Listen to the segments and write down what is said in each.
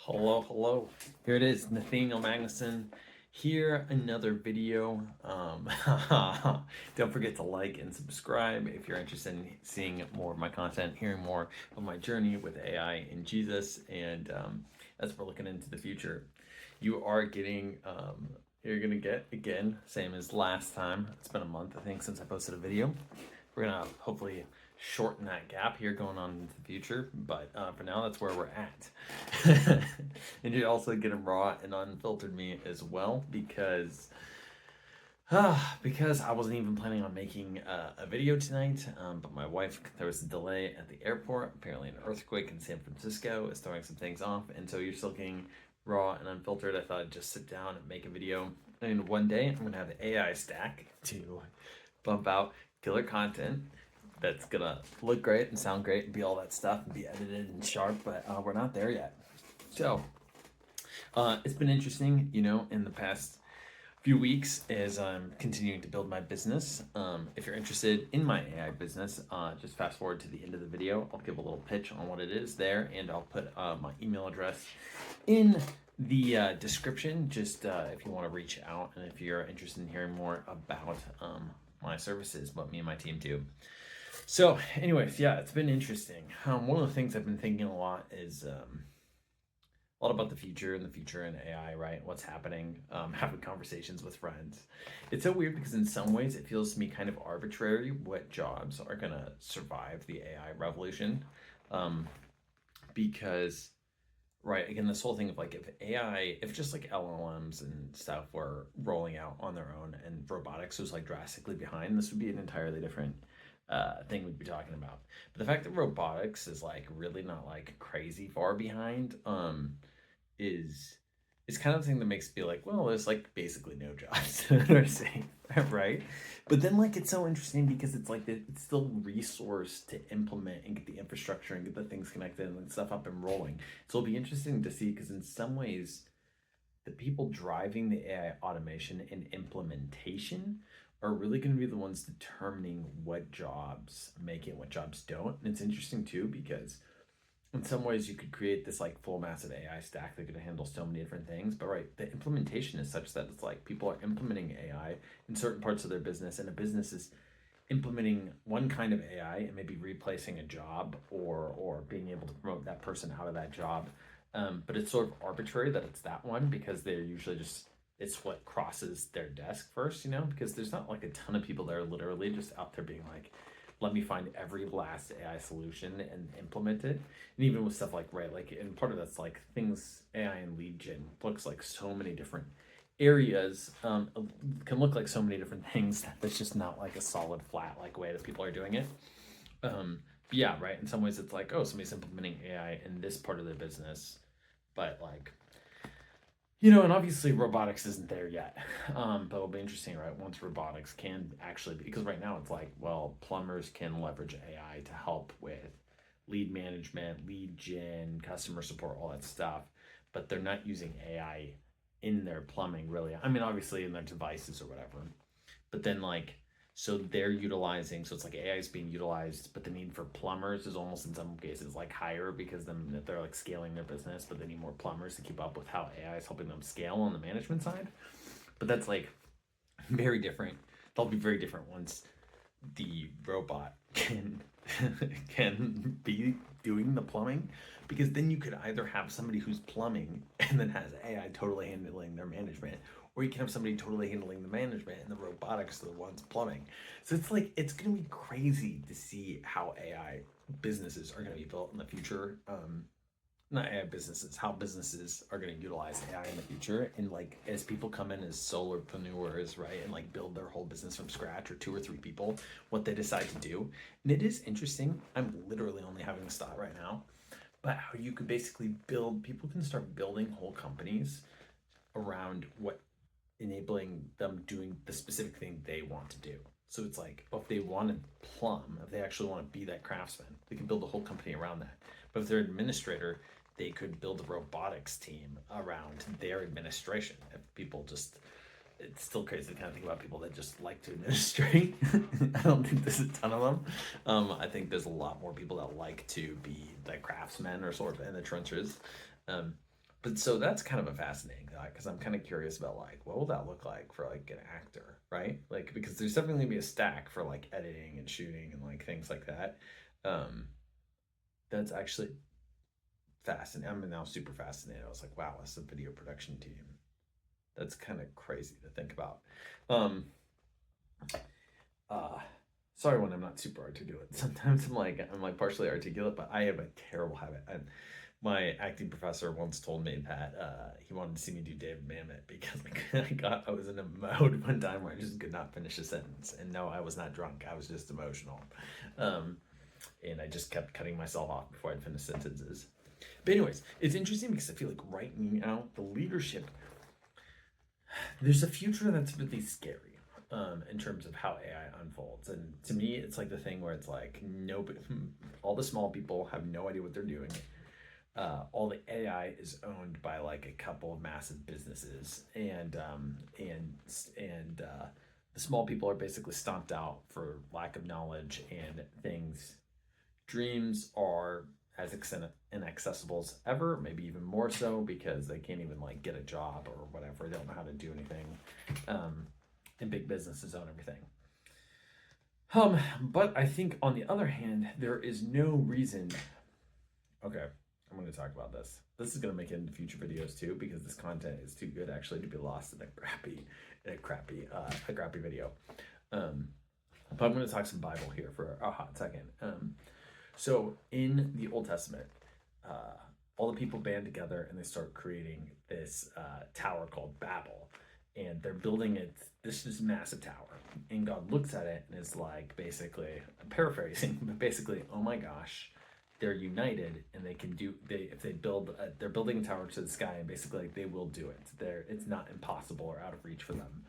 Hello. Here it is, Nathaniel Magnuson. Here, another video. Don't forget to like and subscribe if you're interested in seeing more of my content, hearing more of my journey with AI and Jesus, and as we're looking into the future. You are getting, you're gonna get again, same as last time. It's been a month, I think, since I posted a video. We're gonna hopefully shorten that gap here going on into the future, but for now, that's where we're at. And you also get a raw and unfiltered me as well because I wasn't even planning on making a video tonight, but my wife, there was a delay at the airport. Apparently, an earthquake in San Francisco is throwing some things off, and so you're still getting raw and unfiltered. I thought I'd just sit down and make a video. And one day, I'm gonna have an AI stack to bump out killer content that's gonna look great and sound great and be all that stuff and be edited and sharp, but we're not there yet. So it's been interesting, in the past few weeks as I'm continuing to build my business. If you're interested in my AI business, just fast forward to the end of the video. I'll give a little pitch on what it is there, and I'll put my email address in the description, just if you want to reach out and if you're interested in hearing more about my services, what me and my team do. So, anyways, yeah, it's been interesting. One of the things I've been thinking a lot is a lot about the future and AI, right? What's happening, having conversations with friends. It's so weird because in some ways it feels to me kind of arbitrary what jobs are going to survive the AI revolution. Because, right, again, this whole thing of like if just like LLMs and stuff were rolling out on their own and robotics was like drastically behind, this would be an entirely different thing we'd be talking about. But the fact that robotics is like really not like crazy far behind is kind of the thing that makes me like, well, there's like basically no jobs that are safe, right? But then like it's so interesting because it's like it's still resource to implement and get the infrastructure and get the things connected and stuff up and rolling. So it'll be interesting to see because in some ways the people driving the AI automation and implementation are really going to be the ones determining what jobs make it, what jobs don't. And it's interesting too because in some ways you could create this like full massive AI stack that could handle so many different things. But right, the implementation is such that it's like people are implementing AI in certain parts of their business, and a business is implementing one kind of AI and maybe replacing a job or being able to promote that person out of that job. But it's sort of arbitrary that it's that one because they're usually just it's what crosses their desk first, because there's not like a ton of people that are literally just out there being like, let me find every last AI solution and implement it. And even with stuff like, right, like, and part of that's like things AI and lead gen looks like so many different areas, can look like so many different things that there's just not like a solid flat like way that people are doing it. But yeah, right. In some ways, it's like, oh, somebody's implementing AI in this part of their business, but like, and obviously robotics isn't there yet. But it'll be interesting, right? Once robotics can actually be, because right now it's like, well, plumbers can leverage AI to help with lead management, lead gen, customer support, all that stuff, but they're not using AI in their plumbing really. I mean, obviously in their devices or whatever, but then like so they're utilizing so it's like AI is being utilized, but the need for plumbers is almost in some cases like higher because then they're like scaling their business, but they need more plumbers to keep up with how AI is helping them scale on the management side. But that's like very different. They'll be very different once the robot can be doing the plumbing, because then you could either have somebody who's plumbing and then has AI totally handling their management, or you can have somebody totally handling the management and the robotics are the ones plumbing. So it's like it's gonna be crazy to see how AI businesses are gonna be built in the future. Not AI businesses, how businesses are going to utilize AI in the future. And like as people come in as solopreneurs, right, and like build their whole business from scratch, or two or three people, what they decide to do. And it is interesting. I'm literally only having this thought right now, but how you could basically people can start building whole companies around what enabling them doing the specific thing they want to do. So it's like, if they want to plumb, if they actually want to be that craftsman, they can build a whole company around that. But if they're an administrator, they could build a robotics team around their administration. If people just, it's still crazy to kind of think about people that just like to administrate. I don't think there's a ton of them. I think there's a lot more people that like to be the craftsmen or sort of in the trenches. But so that's kind of a fascinating thought because I'm kind of curious about like what will that look like for like an actor, right? Like because there's definitely gonna be a stack for like editing and shooting and like things like that. Um, that's actually fascinating. I'm now super fascinated. I was like, wow, that's a video production team. That's kind of crazy to think about. Um, uh, sorry when I'm not super articulate. Sometimes I'm like partially articulate, but I have a terrible habit. My acting professor once told me that he wanted to see me do David Mamet because I was in a mode one time where I just could not finish a sentence. And no, I was not drunk. I was just emotional. Um, and I just kept cutting myself off before I'd finish sentences. But anyways, it's interesting because I feel like right now the leadership, there's a future that's really scary. In terms of how AI unfolds, and to me, it's like the thing where it's like nobody, all the small people have no idea what they're doing. All the AI is owned by like a couple of massive businesses, and the small people are basically stomped out for lack of knowledge and things. Dreams are as inaccessible as ever, maybe even more so because they can't even like get a job or whatever. They don't know how to do anything, and big businesses own everything. But I think on the other hand, there is no reason. Okay, I'm going to talk about this. This is going to make it into future videos too because this content is too good actually to be lost in a crappy video. But I'm going to talk some Bible here for a hot second. So in the Old Testament, all the people band together and they start creating this tower called Babel, and they're building it. This is massive tower, and God looks at it and is like, basically, I'm paraphrasing, but basically, oh my gosh, they're united and they can do. If they build, they're building a tower to the sky, and basically, like, they will do it. It's not impossible or out of reach for them.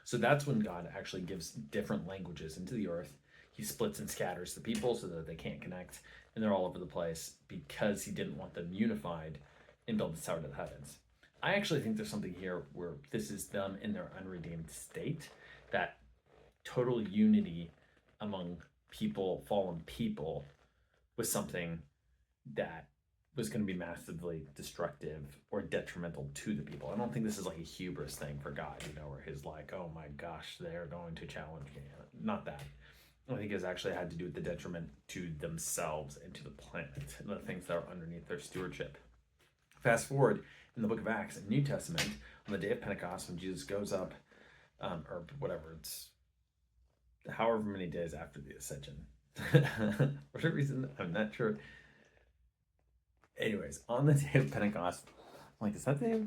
So that's when God actually gives different languages into the earth. He splits and scatters the people so that they can't connect, and they're all over the place because he didn't want them unified and build the tower to the heavens. I actually think there's something here where this is them in their unredeemed state, that total unity among people, fallen people, was something that was going to be massively destructive or detrimental to the people. I don't think this is like a hubris thing for God, where he's like, oh my gosh, they're going to challenge me. Not that. I think it's actually had to do with the detriment to themselves and to the planet and the things that are underneath their stewardship. Fast forward in the book of Acts, in the New Testament, on the day of Pentecost, when Jesus goes up, or whatever, it's however many days after the ascension. For some reason, I'm not sure. Anyways, on the day of Pentecost, I'm like, is that the day?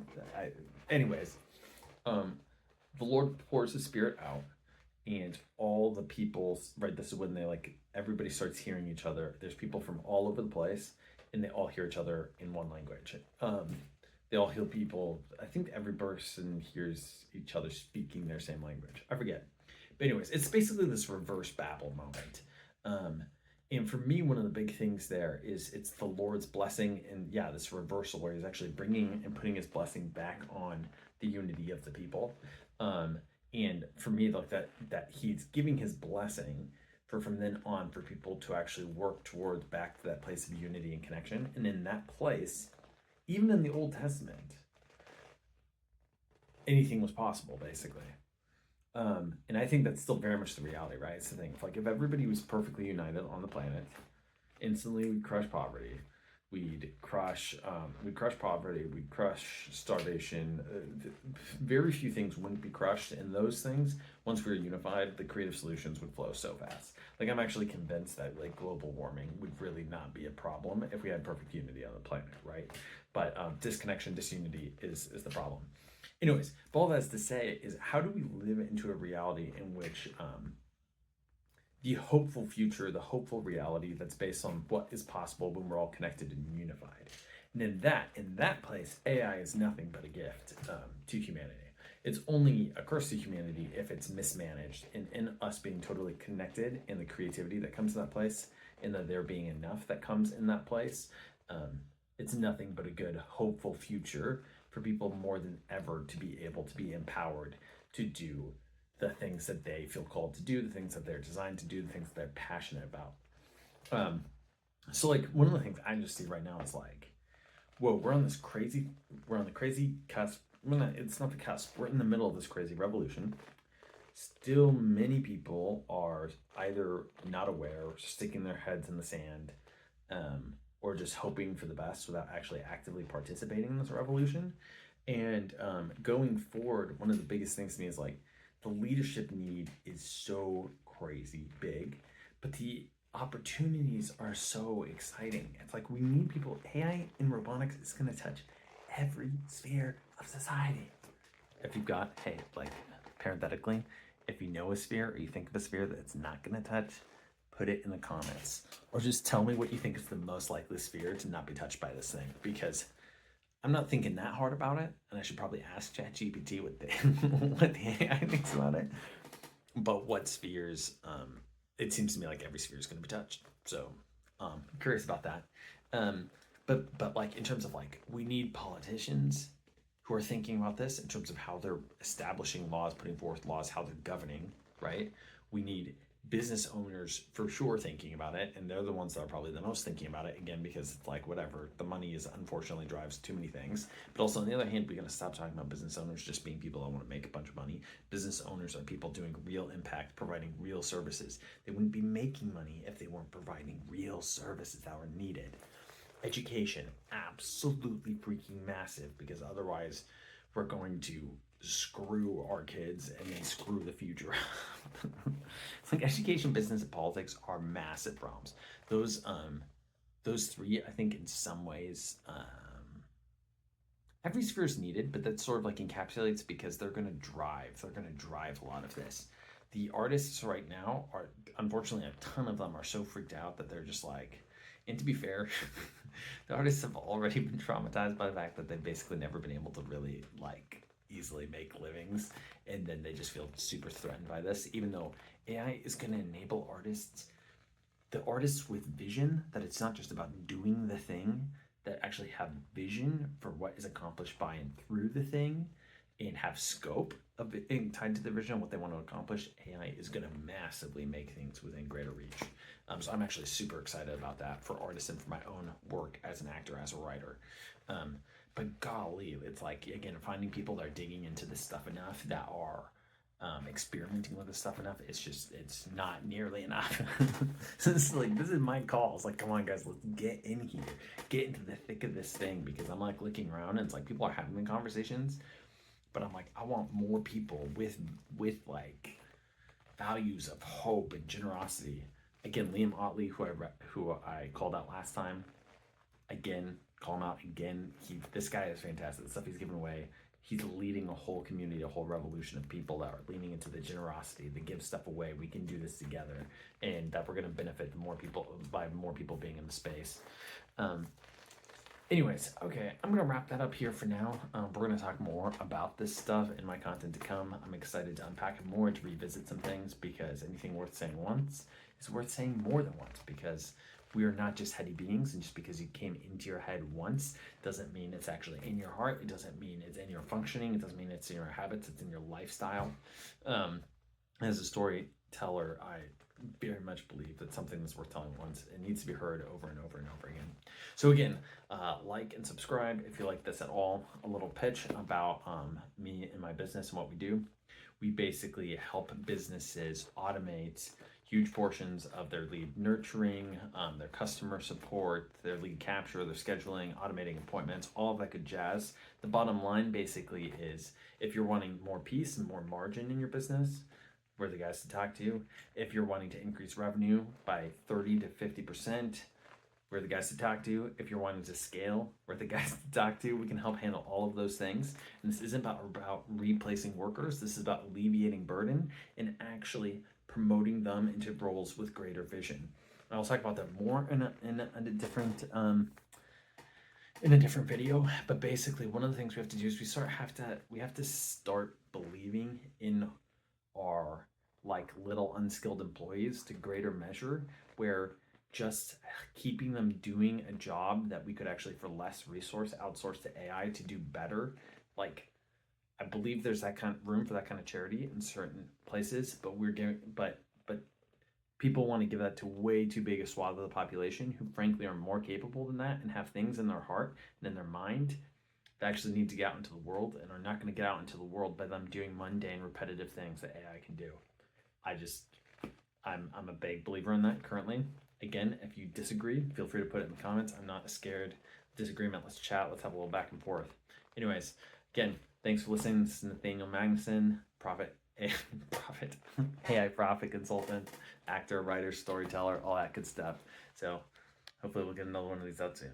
Anyways, the Lord pours his Spirit out, and all the people, right, this is when they everybody starts hearing each other. There's people from all over the place, and they all hear each other in one language. They all hear people. I think every person hears each other speaking their same language. I forget. But anyways, it's basically this reverse Babel moment. And for me, one of the big things there is it's the Lord's blessing, and this reversal where he's actually bringing and putting his blessing back on the unity of the people. And for me, like that he's giving his blessing for from then on for people to actually work towards back to that place of unity and connection. And in that place, even in the Old Testament, anything was possible, basically. And I think that's still very much the reality, right? It's the thing. If everybody was perfectly united on the planet, instantly we'd crush poverty. We'd crush poverty. We'd crush starvation. Very few things wouldn't be crushed, and those things, once we were unified, the creative solutions would flow so fast. I'm actually convinced that global warming would really not be a problem if we had perfect unity on the planet, right? But disconnection, disunity is the problem. Anyways, but all that's to say is, how do we live into a reality in which the hopeful future, the hopeful reality that's based on what is possible when we're all connected and unified? And in that place, AI is nothing but a gift to humanity. It's only a curse to humanity if it's mismanaged, and in us being totally connected, and the creativity that comes in that place, and the there being enough that comes in that place. It's nothing but a good, hopeful future for people more than ever to be able to be empowered to do the things that they feel called to do, the things that they're designed to do, the things that they're passionate about. So one of the things I just see right now is whoa, we're on the crazy cusp. It's not the cusp. We're in the middle of this crazy revolution. Still, many people are either not aware, or sticking their heads in the sand, or just hoping for the best without actually actively participating in this revolution. And going forward, one of the biggest things to me is like the leadership need is so crazy big, but the opportunities are so exciting. It's like we need people. AI in robotics is going to touch every sphere of society. If you've got, hey, like parenthetically, if you know a sphere or you think of a sphere that it's not going to touch, put it in the comments. Or just tell me what you think is the most likely sphere to not be touched by this thing. Because I'm not thinking that hard about it, and I should probably ask ChatGPT what the what the AI thinks about it. But what spheres? It seems to me like every sphere is going to be touched. So, curious about that. But like in terms of like we need politicians who are thinking about this in terms of how they're establishing laws, putting forth laws, how they're governing. Right? We need business owners for sure thinking about it, and they're the ones that are probably the most thinking about it, again, because it's like whatever, the money is unfortunately drives too many things. But also on the other hand, we got to stop talking about business owners just being people that want to make a bunch of money. Business owners are people doing real impact, providing real services. They wouldn't be making money if they weren't providing real services that were needed. Education, absolutely freaking massive, because otherwise we're going to screw our kids and then screw the future. It's like education, business, and politics are massive problems. Those three, I think, in some ways, every sphere is needed, but that sort of like encapsulates because they're going to drive a lot of this. The artists right now are, unfortunately, a ton of them are so freaked out that they're just like, and to be fair, the artists have already been traumatized by the fact that they've basically never been able to really like easily make livings, and then they just feel super threatened by this, even though AI is going to enable artists, the artists with vision, that it's not just about doing the thing, that actually have vision for what is accomplished by and through the thing, and have scope of it tied to the vision of what they want to accomplish. AI is going to massively make things within greater reach. So I'm actually super excited about that for artists and for my own work as an actor, as a writer. But golly, it's like, again, finding people that are digging into this stuff enough, that are experimenting with this stuff enough, it's not nearly enough. So this is my call. It's like, come on, guys, let's get in here, get into the thick of this thing, because I'm like looking around and it's like people are having conversations, but I'm like, I want more people with like values of hope and generosity. Again, Liam Otley, who I called out last time, again, call him out again. This guy is fantastic. The stuff he's giving away, he's leading a whole community, a whole revolution of people that are leaning into the generosity, the give stuff away. We can do this together, and that we're going to benefit more people by more people being in the space. Anyways, okay, I'm going to wrap that up here for now. We're going to talk more about this stuff in my content to come. I'm excited to unpack it more, to revisit some things, because anything worth saying once is worth saying more than once, because we are not just heady beings, and just because you came into your head once doesn't mean it's actually in your heart. It doesn't mean it's in your functioning. It doesn't mean it's in your habits. It's in your lifestyle. As a storyteller, I very much believe that something that's worth telling once, it needs to be heard over and over and over again. So again, like and subscribe if you like this at all. A little pitch about me and my business and what we do. We basically help businesses automate huge portions of their lead nurturing, their customer support, their lead capture, their scheduling, automating appointments, all of that good jazz. The bottom line basically is, if you're wanting more peace and more margin in your business, we're the guys to talk to. If you're wanting to increase revenue by 30 to 50%, we're the guys to talk to. If you're wanting to scale, we're the guys to talk to. We can help handle all of those things. And this isn't about replacing workers. This is about alleviating burden and actually promoting them into roles with greater vision. And I'll talk about that more in a different video. But basically, one of the things we have to do is we have to start believing in our like little unskilled employees to greater measure, where just keeping them doing a job that we could actually, for less resource, outsource to AI to do better. Like, I believe there's that kind of room for that kind of charity in certain places, but people want to give that to way too big a swath of the population who frankly are more capable than that and have things in their heart and in their mind that actually need to get out into the world and are not going to get out into the world by them doing mundane, repetitive things that AI can do. I'm a big believer in that currently. Again, if you disagree, feel free to put it in the comments. I'm not scared of disagreement. Let's chat. Let's have a little back and forth. Anyways, again, thanks for listening. This is Nathaniel Magnuson, AI profit consultant, actor, writer, storyteller, all that good stuff. So hopefully we'll get another one of these out soon.